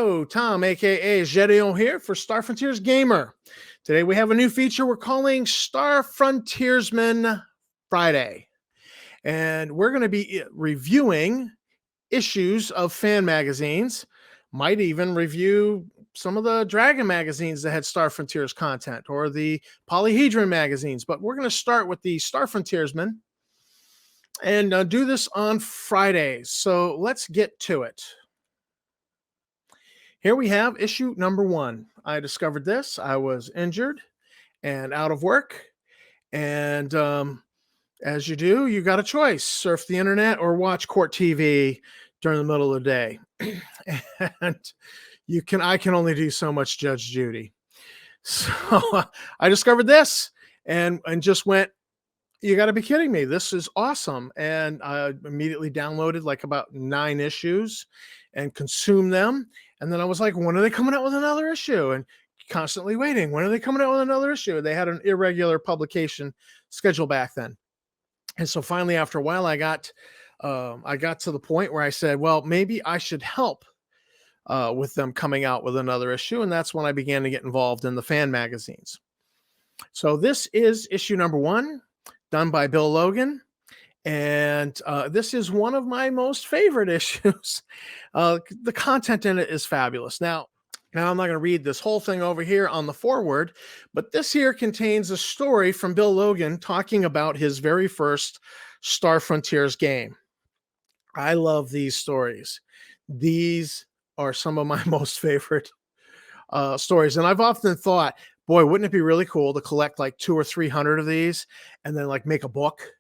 Hello, Tom, aka Gedeon here for Star Frontiers Gamer. Today we have a new feature we're calling Star Frontiersman Friday. And we're going to be reviewing issues of fan magazines, might even review some of the Dragon magazines that had Star Frontiers content or the Polyhedron magazines. But we're going to start with the Star Frontiersman and do this on Fridays. So let's get to it. Here we have issue number 1. I discovered this. I was injured and out of work. And as you do, you got a choice: surf the internet or watch court TV during the middle of the day. And I can only do so much Judge Judy. So I discovered this and just went, you got to be kidding me. This is awesome. And I immediately downloaded like about 9 issues and consumed them. And then I was like, when are they coming out with another issue? And constantly waiting. When are they coming out with another issue? They had an irregular publication schedule back then. And so finally, after a while, I got to the point where I said, well, maybe I should help with them coming out with another issue. And that's when I began to get involved in the fan magazines. So this is issue number 1, done by Bill Logan. And this is one of my most favorite issues. The content in it is fabulous. Now I'm not going to read this whole thing over here on the foreword, but this here contains a story from Bill Logan talking about his very first Star Frontiers game. I love these stories. These are some of my most favorite stories. And I've often thought, boy, wouldn't it be really cool to collect like 200 or 300 of these and then like make a book?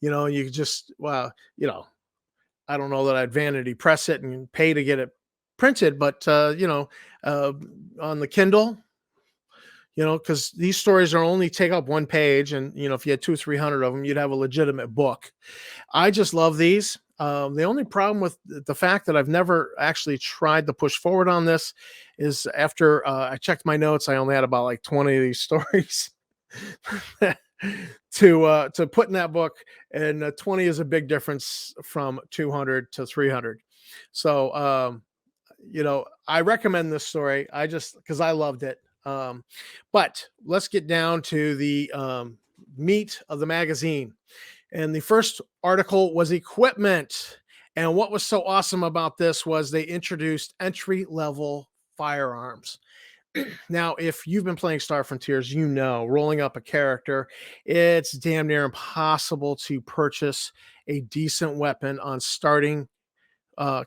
You know, you just, well, you know, I don't know that I'd vanity press it and pay to get it printed, but, on the Kindle, because these stories are only take up 1 page. And, if you had 200 or 300 of them, you'd have a legitimate book. I just love these. The only problem with the fact that I've never actually tried to push forward on this is after I checked my notes, I only had about like 20 of these stories to put in that book, and 20 is a big difference from 200 to 300. So, I recommend this story. Because I loved it. But let's get down to the meat of the magazine. And the first article was equipment. And what was so awesome about this was they introduced entry-level firearms. Now, if you've been playing Star Frontiers, rolling up a character, it's damn near impossible to purchase a decent weapon on starting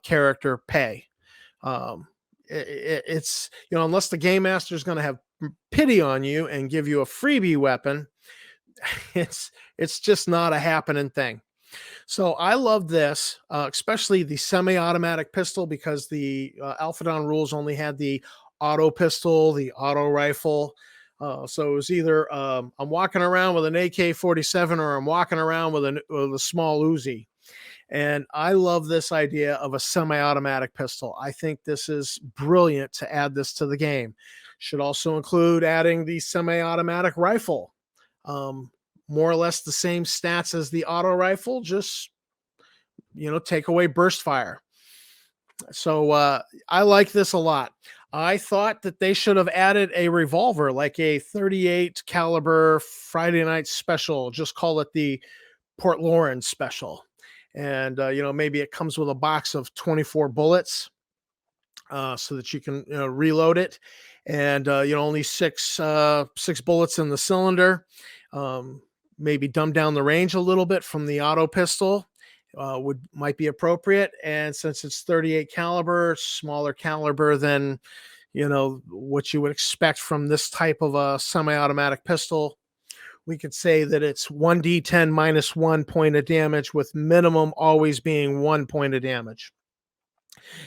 character pay. It's, unless the game master is going to have pity on you and give you a freebie weapon, it's just not a happening thing. So I love this, especially the semi-automatic pistol, because the Alphadon rules only had the auto pistol, the auto rifle. So it was either I'm walking around with an AK-47 or I'm walking around with a small Uzi. And I love this idea of a semi-automatic pistol. I think this is brilliant to add this to the game. Should also include adding the semi-automatic rifle. More or less the same stats as the auto rifle, just, take away burst fire. So I like this a lot. I thought that they should have added a revolver, like a 38 caliber Friday night special. Just call it the Port Lawrence special. And, maybe it comes with a box of 24 bullets so that you can reload it. And, only six bullets in the cylinder. Maybe dumb down the range a little bit from the auto pistol might be appropriate. And since it's 38 caliber, smaller caliber than, what you would expect from this type of a semi-automatic pistol, we could say that it's 1d10 minus 1 point of damage, with minimum always being 1 point of damage.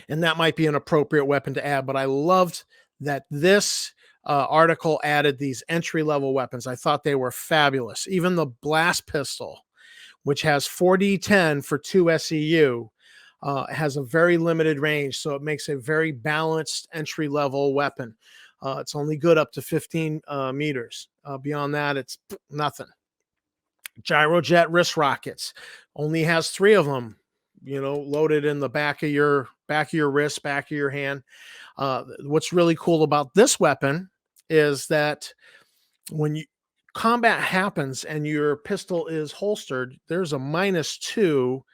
And that might be an appropriate weapon to add. But I loved that this article added these entry-level weapons. I thought they were fabulous. Even the blast pistol, which has 4d10 for 2 SEU, has a very limited range. So it makes a very balanced entry-level weapon. It's only good up to 15 meters. Beyond that, it's nothing. Gyrojet wrist rockets only has 3 of them, loaded in the back of your back of your wrist, back of your hand. What's really cool about this weapon is that when combat happens and your pistol is holstered, there's a -2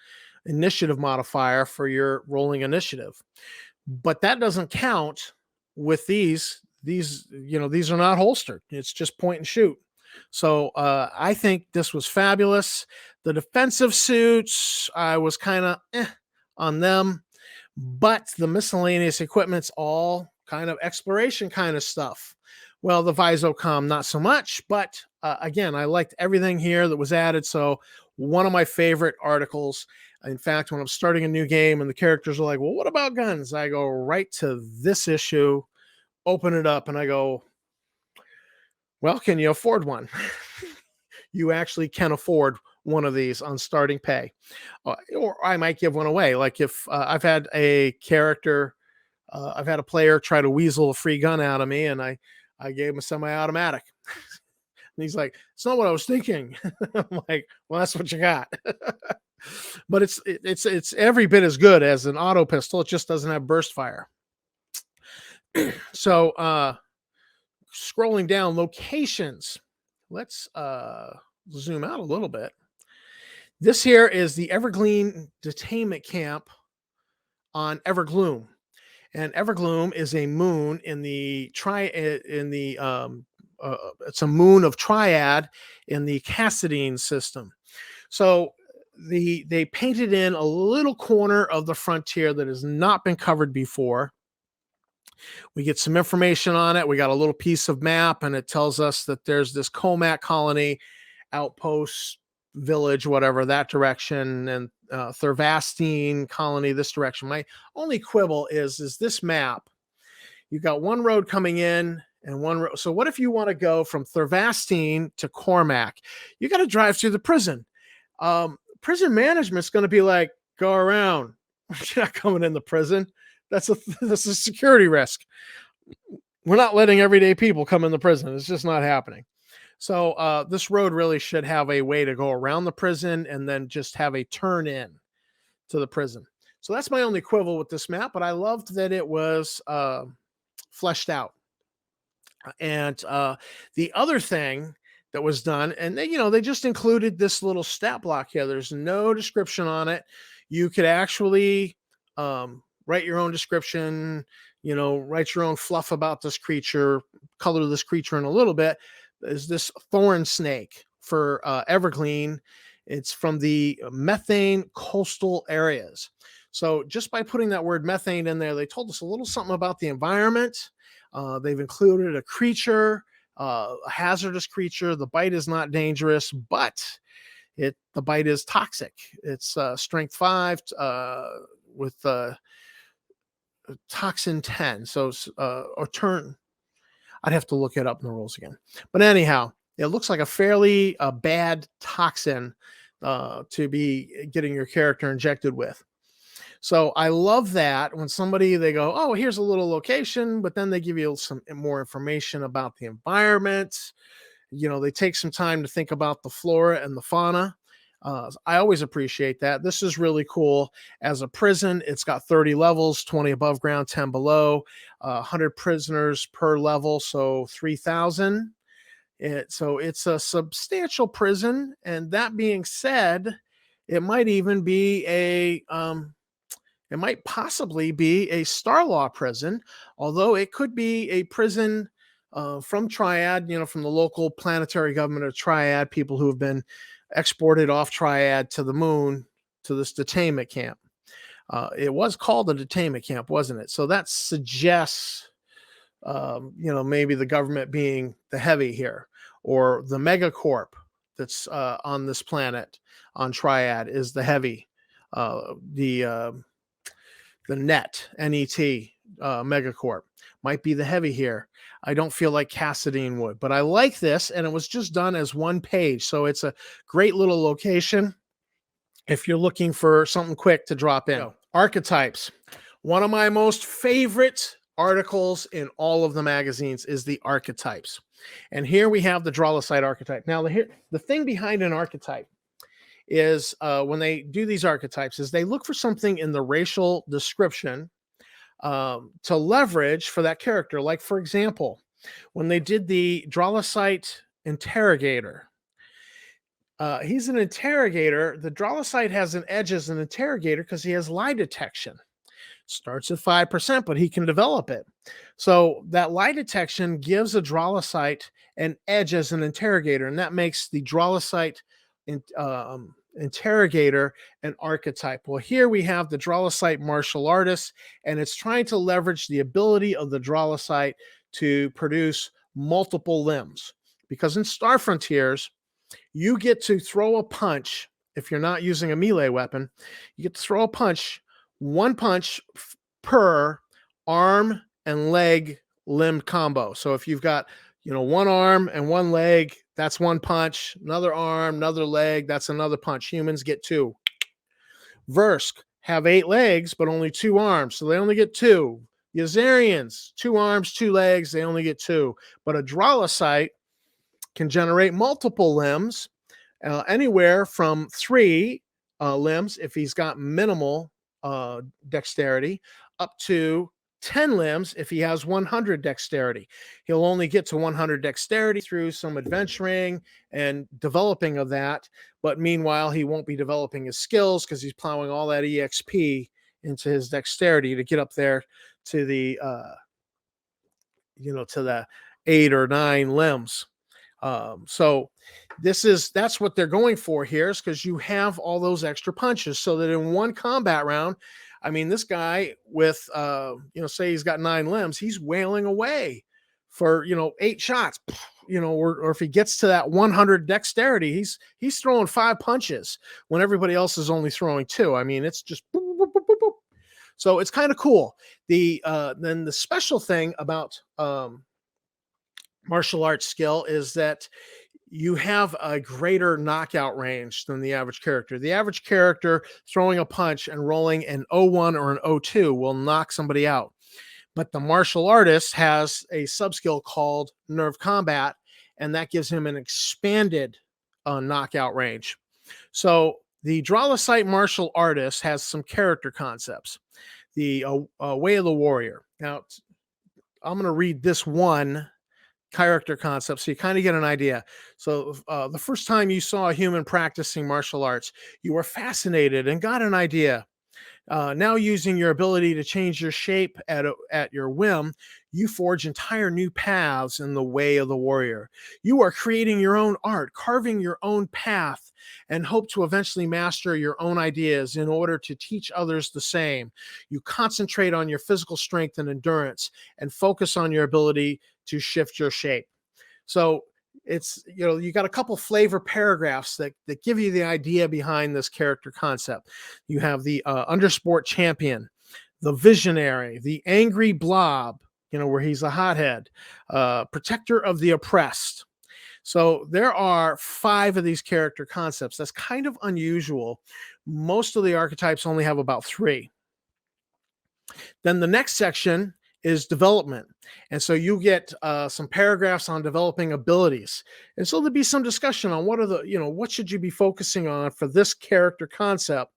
initiative modifier for your rolling initiative. But that doesn't count with these. These are not holstered. It's just point and shoot. So I think this was fabulous. The defensive suits, I was kind of on them, but the miscellaneous equipment's all kind of exploration kind of stuff. Well, the Visocom, not so much, but again, I liked everything here that was added. So one of my favorite articles. In fact, when I'm starting a new game and the characters are like, well, what about guns? I go right to this issue, open it up, and I go, well, can you afford one? You actually can afford one of these on starting pay. Or I might give one away. Like if I've had a character, I've had a player try to weasel a free gun out of me, and I gave him a semi-automatic. And he's like, it's not what I was thinking. I'm like, well, that's what you got. But it's every bit as good as an auto pistol. It just doesn't have burst fire. So scrolling down, locations. Let's zoom out a little bit. This here is the Evergreen Detainment Camp on Evergloom. And Evergloom is a moon in the it's a moon of Triad in the Cassadine system. So they painted in a little corner of the frontier that has not been covered before. We get some information on it. We got a little piece of map, and it tells us that there's this Comac colony, outpost, village, whatever, that direction, and Thurvastine colony this direction. My only quibble is this map. You've got one road coming in and one road. So what if you want to go from Thurvastine to Cormac? You got to drive through the prison. Prison management's going to be like, go around. You're not coming in the prison. That's a security risk. We're not letting everyday people come in the prison. It's just not happening. So this road really should have a way to go around the prison and then just have a turn in to the prison. So that's my only quibble with this map, but I loved that it was fleshed out. And the other thing that was done, and they just included this little stat block here. There's no description on it. You could actually write your own description, write your own fluff about this creature, color this creature in a little bit. Is this thorn snake for Evergreen? It's from the methane coastal areas. So just by putting that word methane in there, they told us a little something about the environment. They've included a creature, a hazardous creature. The bite is not dangerous, but the bite is toxic. It's strength 5 with toxin 10. So or turn. I'd have to look it up in the rules again. But anyhow, it looks like a fairly bad toxin to be getting your character injected with. So I love that when they go, oh, here's a little location, but then they give you some more information about the environment. They take some time to think about the flora and the fauna. I always appreciate that. This is really cool. As a prison, it's got 30 levels, 20 above ground, 10 below, 100 prisoners per level, so 3,000. So it's a substantial prison. And that being said, it might even be it might possibly be a Starlaw prison, although it could be a prison from Triad, from the local planetary government of Triad, people who have been exported off Triad to the moon to this detainment camp. It was called a detainment camp, wasn't it? So that suggests, maybe the government being the heavy here, or the megacorp that's on this planet on Triad is the heavy. The NET megacorp might be the heavy here. I don't feel like Cassadine would, but I like this, and it was just done as one page. So it's a great little location if you're looking for something quick to drop in. Archetypes. One of my most favorite articles in all of the magazines is the Archetypes. And here we have the Drollicite archetype. Now, the thing behind an archetype is when they do these archetypes is they look for something in the racial description to leverage for that character. Like, for example, when they did the Drolosite interrogator, he's an interrogator. The Drolosite has an edge as an interrogator because he has lie detection. Starts at 5%, but he can develop it. So that lie detection gives a Drolosite an edge as an interrogator, and that makes the Drolosite interrogator an archetype. Well, here we have the Drolosite martial artist, and it's trying to leverage the ability of the Drolosite to produce multiple limbs. Because in Star Frontiers, you get to throw a punch. If you're not using a melee weapon, you get to throw a punch, one punch per arm and leg limb combo. So if you've got, one arm and one leg, that's one punch. Another arm, another leg, that's another punch. Humans get 2. Versk have 8 legs, but only 2 arms, so they only get 2. Yazarians, 2 arms, 2 legs, they only get 2. But a Drolosite can generate multiple limbs, anywhere from 3 limbs if he's got minimal dexterity, up to 10 limbs if he has 100 dexterity. He'll only get to 100 dexterity through some adventuring and developing of that, but meanwhile he won't be developing his skills because he's plowing all that exp into his dexterity to get up there to the to the 8 or 9 limbs. So that's what they're going for here, is because you have all those extra punches, so that in one combat round, I mean, this guy with say he's got 9 limbs, he's wailing away for 8 shots, or if he gets to that 100 dexterity, he's throwing 5 punches when everybody else is only throwing 2. I mean, it's just boop, boop, boop, boop, boop. So it's kind of cool. Then the special thing about martial arts skill is that you have a greater knockout range than the average character. The average character throwing a punch and rolling an 01 or an 02 will knock somebody out. But the martial artist has a subskill called Nerve Combat, and that gives him an expanded knockout range. So the Drolosite martial artist has some character concepts. The Way of the Warrior. Now, I'm going to read this one character concept so you kind of get an idea. So the first time you saw a human practicing martial arts, you were fascinated and got an idea. Now, using your ability to change your shape at your whim, you forge entire new paths in the way of the warrior. You are creating your own art, carving your own path, and hope to eventually master your own ideas in order to teach others the same. You concentrate on your physical strength and endurance and focus on your ability to shift your shape. So it's, you got a couple flavor paragraphs that give you the idea behind this character concept. You have the undersport champion, the visionary, the angry blob, where he's a hothead, protector of the oppressed. So there are 5 of these character concepts. That's kind of unusual. Most of the archetypes only have about 3. Then the next section is development. And so you get some paragraphs on developing abilities. And so there'll be some discussion on what should you be focusing on for this character concept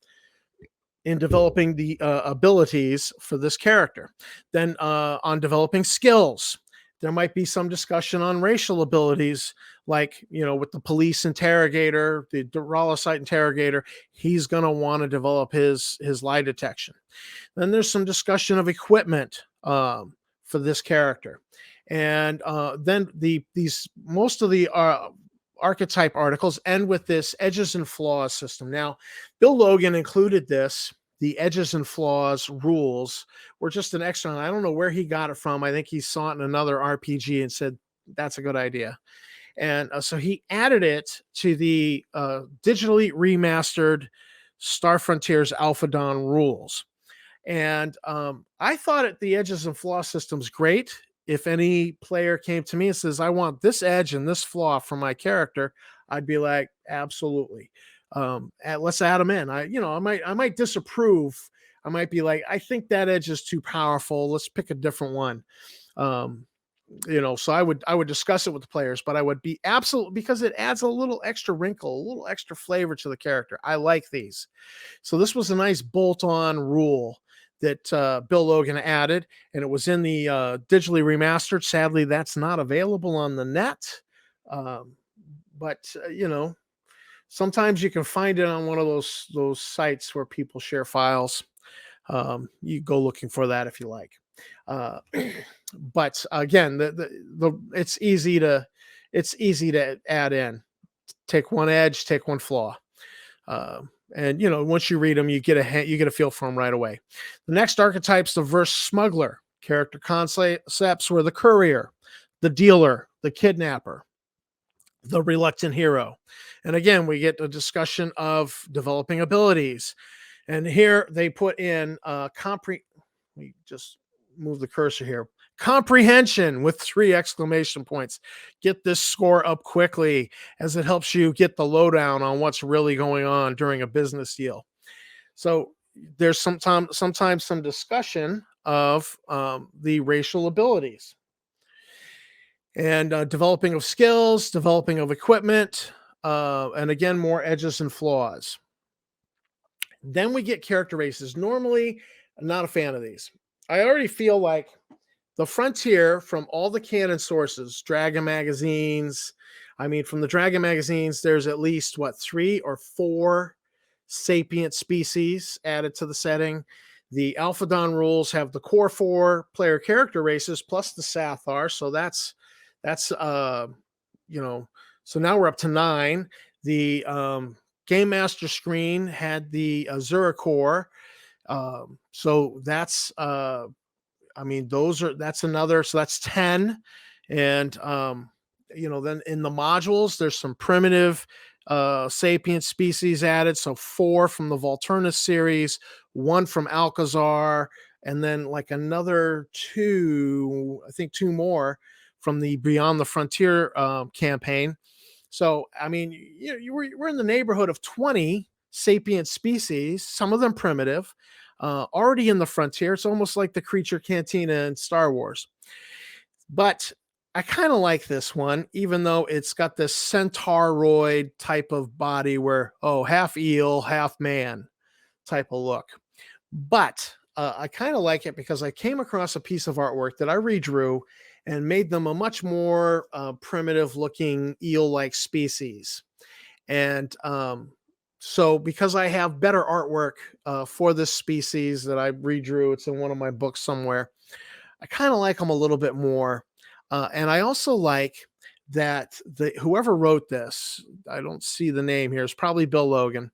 in developing the abilities for this character. Then on developing skills, there might be some discussion on racial abilities, like, with the police interrogator, the Drolosite interrogator, he's going to want to develop his lie detection. Then there's some discussion of equipment for this character. And then most of the archetype articles end with this edges and flaws system. Now, Bill Logan included this. The edges and flaws rules were just an extra. I don't know where he got it from. I think he saw it in another RPG and said, that's a good idea. And so he added it to the digitally remastered Star Frontiers Alpha Dawn rules. And I thought the edges and flaw system's great. If any player came to me and says, I want this edge and this flaw for my character, I'd be like, absolutely. Let's add them in. I might disapprove. I might be like, I think that edge is too powerful. Let's pick a different one. So I would discuss it with the players, but I would be absolute because it adds a little extra wrinkle, a little extra flavor to the character. I like these. So this was a nice bolt-on rule that Bill Logan added, and it was in the digitally remastered. Sadly, that's not available on the net, um, but sometimes you can find it on one of those sites where people share files. You go looking for that if you like. Uh, but again, it's easy to add in. Take one edge, take one flaw. And once you read them, you get a feel for them right away. The next archetypes, the verse smuggler. Character concepts were the courier, the dealer, the kidnapper, the reluctant hero. And again, we get a discussion of developing abilities. And here they put in we just move the cursor here. Comprehension with 3 exclamation points. Get this score up quickly as it helps you get the lowdown on what's really going on during a business deal. So there's sometimes some discussion of the racial abilities and developing of skills, developing of equipment, and again, more edges and flaws. Then we get character races. Normally, I'm not a fan of these. I already feel like the Frontier, from all the canon sources, Dragon magazines, from the Dragon magazines, there's at least 3 or 4 sapient species added to the setting. The Alphadon rules have the core 4 player character races plus the Sathar. So that's so now we're up to 9. The Game Master screen had the Azura core. So that's that's another, so that's 10. And then in the modules there's some primitive sapient species added, so 4 from the Volturnus series, 1 from Alcazar, and then like another 2, I think 2 more from the Beyond the Frontier campaign. So we're in the neighborhood of 20 sapient species, some of them primitive, already in the Frontier. It's almost like the creature cantina in Star Wars. But I kind of like this one, even though it's got this centauroid type of body where, half eel, half man type of look. But I kind of like it because I came across a piece of artwork that I redrew and made them a much more primitive looking eel-like species. And so because I have better artwork for this species that I redrew, it's in one of my books somewhere, I kind of like them a little bit more. And I also like that whoever wrote this, I don't see the name here, it's probably Bill Logan.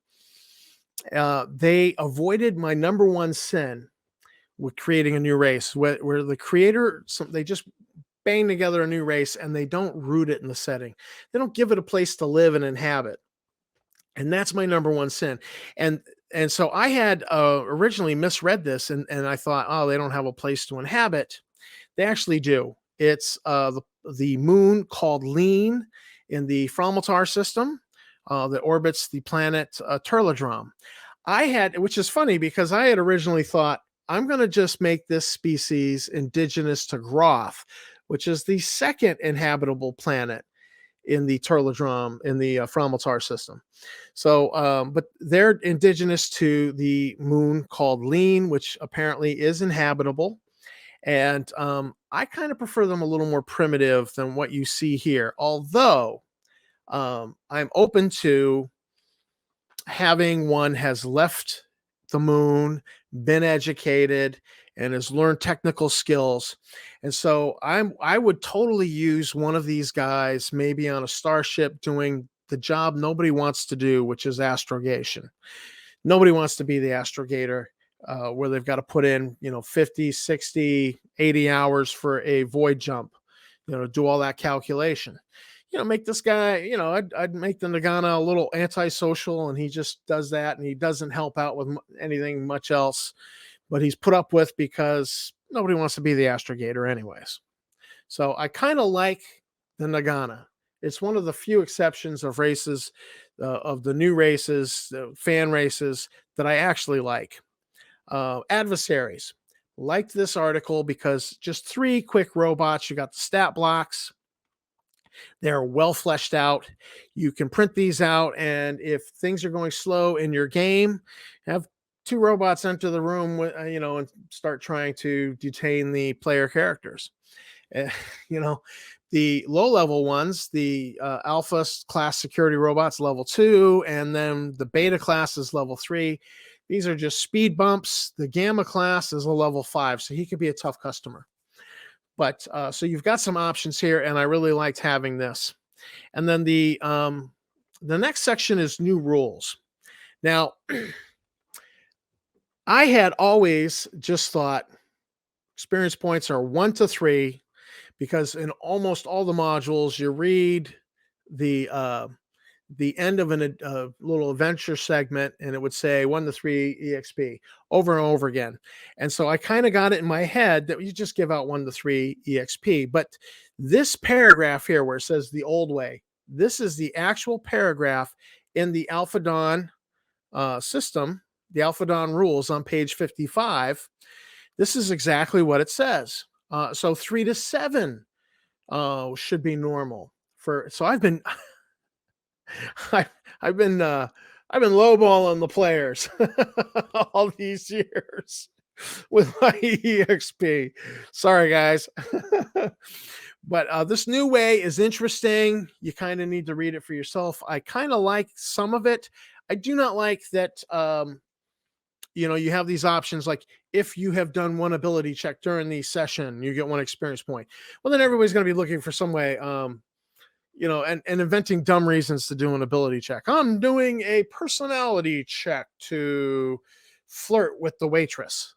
They avoided my number one sin with creating a new race, where the creator, they just bang together a new race and they don't root it in the setting. They don't give it a place to live and inhabit. And that's my number one sin. And so I had originally misread this, and I thought, they don't have a place to inhabit. They actually do. It's the moon called Lean in the Frommeltar system that orbits the planet Turladrom. Which is funny because I had originally thought, I'm going to just make this species indigenous to Groth, which is the second inhabitable planet in the Turladrom, in the Frommeltar system. So, but they're indigenous to the moon called Lean, which apparently is inhabitable. And I kind of prefer them a little more primitive than what you see here. Although I'm open to having one has left the moon, been educated, and has learned technical skills. And so I would totally use one of these guys, maybe on a starship, doing the job nobody wants to do, which is astrogation. Nobody wants to be the astrogator, where they've got to put in, 50, 60, 80 hours for a void jump, do all that calculation. Make this guy, I'd make the Nagana a little antisocial, and he just does that, and he doesn't help out with anything much else, but he's put up with because nobody wants to be the astrogator anyways. So I kind of like the Nagana. It's one of the few exceptions of races, of the new races, fan races, that I actually like. Adversaries. liked this article because just 3 quick robots. You got the stat blocks. They're well fleshed out. You can print these out, and if things are going slow in your game, have 2 robots enter the room with, and start trying to detain the player characters. Eh, you know, the low level ones, the alpha class security robots, level 2, and then the beta class is level 3. These are just speed bumps. The gamma class is a level 5, so he could be a tough customer. But so you've got some options here, and I really liked having this. And then the next section is new rules. Now, I had always just thought experience points are 1 to 3, because in almost all the modules, you read the end of a little adventure segment, and it would say 1 to 3 EXP over and over again. And so I kind of got it in my head that you just give out 1 to 3 EXP. But this paragraph here where it says the old way, this is the actual paragraph in the Alpha Dawn system, the Alpha Dawn rules on page 55. This is exactly what it says. So 3 to 7 should be normal. So I've been I've been lowballing the players all these years with my EXP. Sorry, guys. But this new way is interesting. You kind of need to read it for yourself. I kind of like some of it. I do not like that. You have these options like if you have done 1 ability check during the session, you get 1 experience point. Well, then everybody's going to be looking for some way. And inventing dumb reasons to do an ability check. I'm doing a personality check to flirt with the waitress.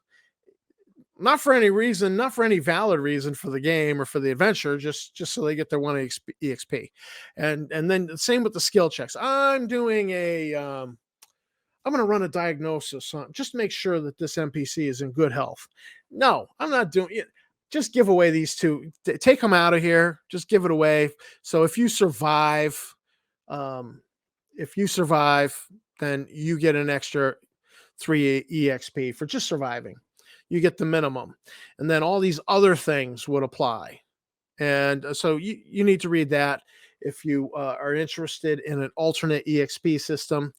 Not for any reason, not for any valid reason for the game or for the adventure, just so they get their 1 EXP. And then the same with the skill checks. I'm doing I'm going to run a diagnosis on just make sure that this NPC is in good health. No, I'm not doing it. Just give away these 2. Take them out of here. Just give it away. So if you survive, then you get an extra 3 EXP for just surviving. You get the minimum. And then all these other things would apply. And so you need to read that if you are interested in an alternate EXP system.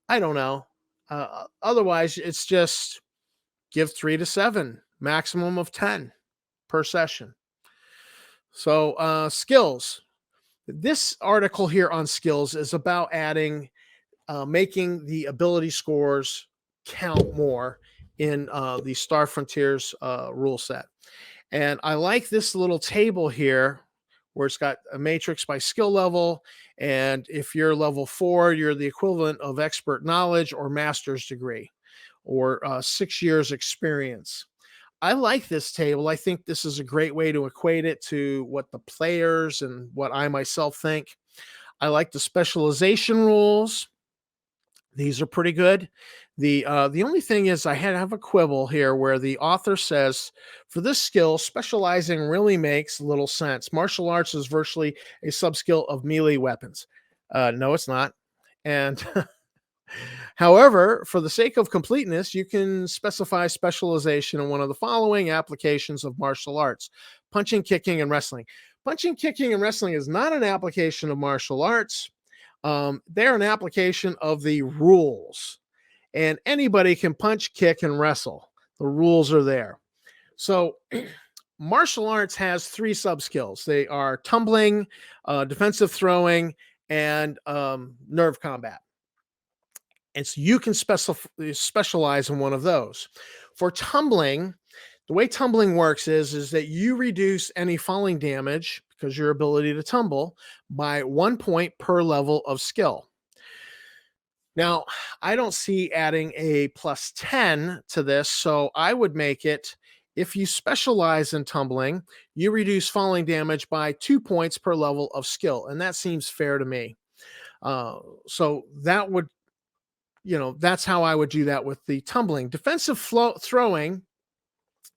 I don't know. Otherwise, it's just give 3 to 7, maximum of 10 per session. So skills. This article here on skills is about adding, making the ability scores count more in the Star Frontiers rule set. And I like this little table here where it's got a matrix by skill level. And if you're level 4, you're the equivalent of expert knowledge or master's degree or 6 years experience. I like this table. I think this is a great way to equate it to what the players and what I myself think. I like the specialization rules. These are pretty good. The only thing is I have a quibble here where the author says, for this skill, specializing really makes little sense. Martial arts is virtually a subskill of melee weapons. No, it's not. And however, for the sake of completeness, you can specify specialization in one of the following applications of martial arts: punching, kicking, and wrestling. Punching, kicking, and wrestling is not an application of martial arts. They're an application of the rules. And anybody can punch, kick, and wrestle. The rules are there. So martial arts has 3 subskills. They are tumbling, defensive throwing, and nerve combat. And so you can specialize in one of those. For tumbling, the way tumbling works is that you reduce any falling damage, because your ability to tumble, by 1 point per level of skill. Now, I don't see adding a plus 10 to this, so I would make it, if you specialize in tumbling, you reduce falling damage by 2 points per level of skill, and that seems fair to me. So that would, that's how I would do that with the tumbling. Defensive throwing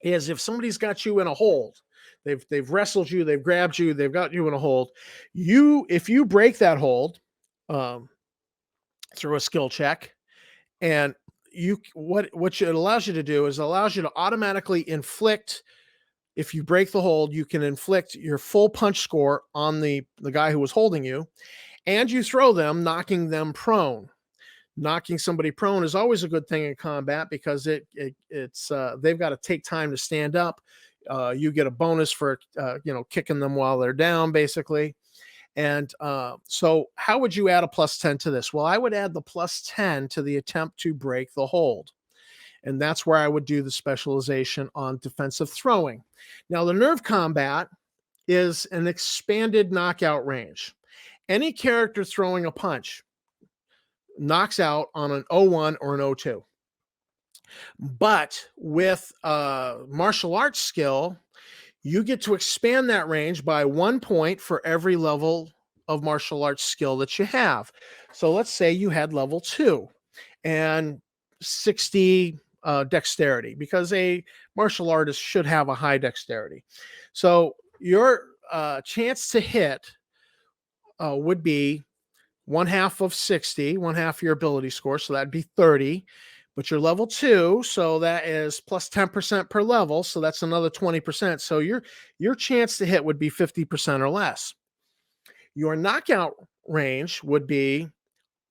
is if somebody's got you in a hold. They've wrestled you, they've grabbed you, they've got you in a hold. If you break that hold, through a skill check, and what it allows you to do is it allows you to automatically inflict. If you break the hold, you can inflict your full punch score on the guy who was holding you, and you throw them, knocking them prone. Knocking somebody prone is always a good thing in combat because it's they've got to take time to stand up. You get a bonus for kicking them while they're down, basically. And so how would you add a +10 to this? Well, I would add the +10 to the attempt to break the hold. And that's where I would do the specialization on defensive throwing. Now, the nerve combat is an expanded knockout range. Any character throwing a punch knocks out on an 0-1 or an 0-2. But with martial arts skill, you get to expand that range by 1 point for every level of martial arts skill that you have. So let's say you had level 2 and 60 dexterity, because a martial artist should have a high dexterity. So your chance to hit would be 1/2 of 60, 1/2 your ability score. So that'd be 30. But you're level 2, so that is plus 10% per level. So that's another 20%. So your chance to hit would be 50% or less. Your knockout range would be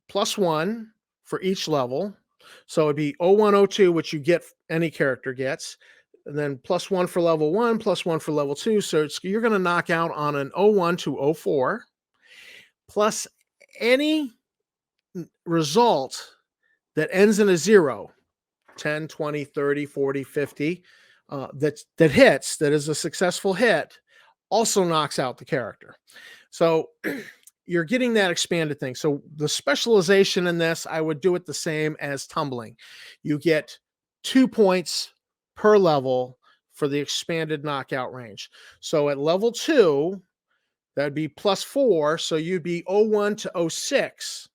+1 for each level. So it'd be 0-1, 0-2, which any character gets. And then +1 for level 1, +1 for level 2. So you're going to knock out on an 0-1 to 0-4, plus any result that ends in a 0, 10, 20, 30, 40, 50, that hits, that is a successful hit, also knocks out the character. So you're getting that expanded thing. So the specialization in this, I would do it the same as tumbling. You get 2 points per level for the expanded knockout range. So at level 2, that'd be +4. So you'd be 0-1 to 0-6.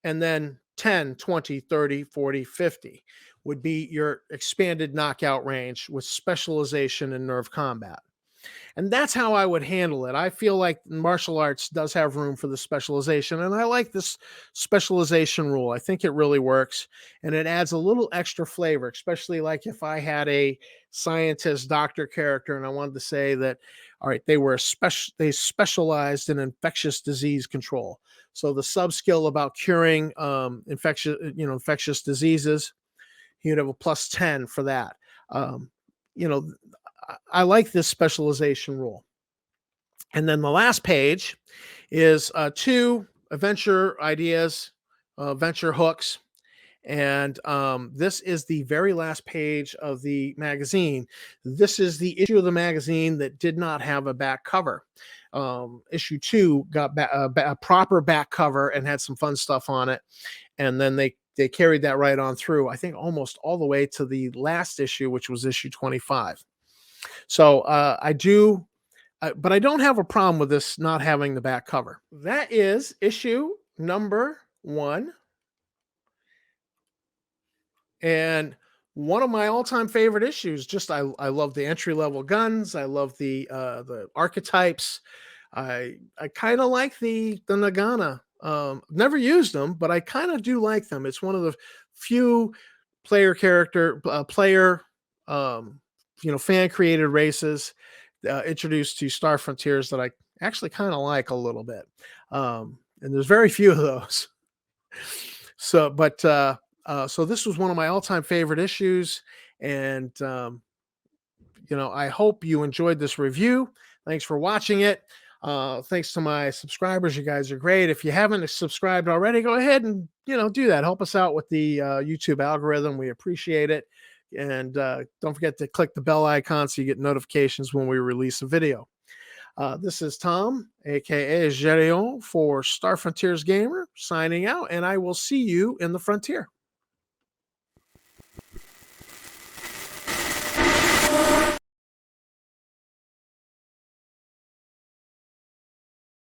And then 10, 20, 30, 40, 50 would be your expanded knockout range with specialization in nerve combat. And that's how I would handle it. I feel like martial arts does have room for the specialization, and I like this specialization rule. I think it really works, and it adds a little extra flavor, especially like if I had a scientist doctor character and I wanted to say that, all right, they specialized in infectious disease control. So the sub skill about curing infectious diseases, you'd have a +10 for that. I like this specialization rule. And then the last page is 2 adventure ideas, venture hooks. And this is the very last page of the magazine. This is the issue of the magazine that did not have a back cover. Issue 2 got a proper back cover and had some fun stuff on it. And then they carried that right on through, I think almost all the way to the last issue, which was issue 25. So but I don't have a problem with this not having the back cover. That is issue number 1. And one of my all-time favorite issues. Just I love the entry-level guns. I love the archetypes. I kind of like the Nagana. Never used them, but I kind of do like them. It's one of the few player fan-created races introduced to Star Frontiers that I actually kind of like a little bit. And there's very few of those. So this was one of my all-time favorite issues. And, I hope you enjoyed this review. Thanks for watching it. Thanks to my subscribers. You guys are great. If you haven't subscribed already, go ahead and, do that. Help us out with the YouTube algorithm. We appreciate it. And don't forget to click the bell icon so you get notifications when we release a video. This is Tom, aka Géréon, for Star Frontiers Gamer, signing out, and I will see you in the frontier.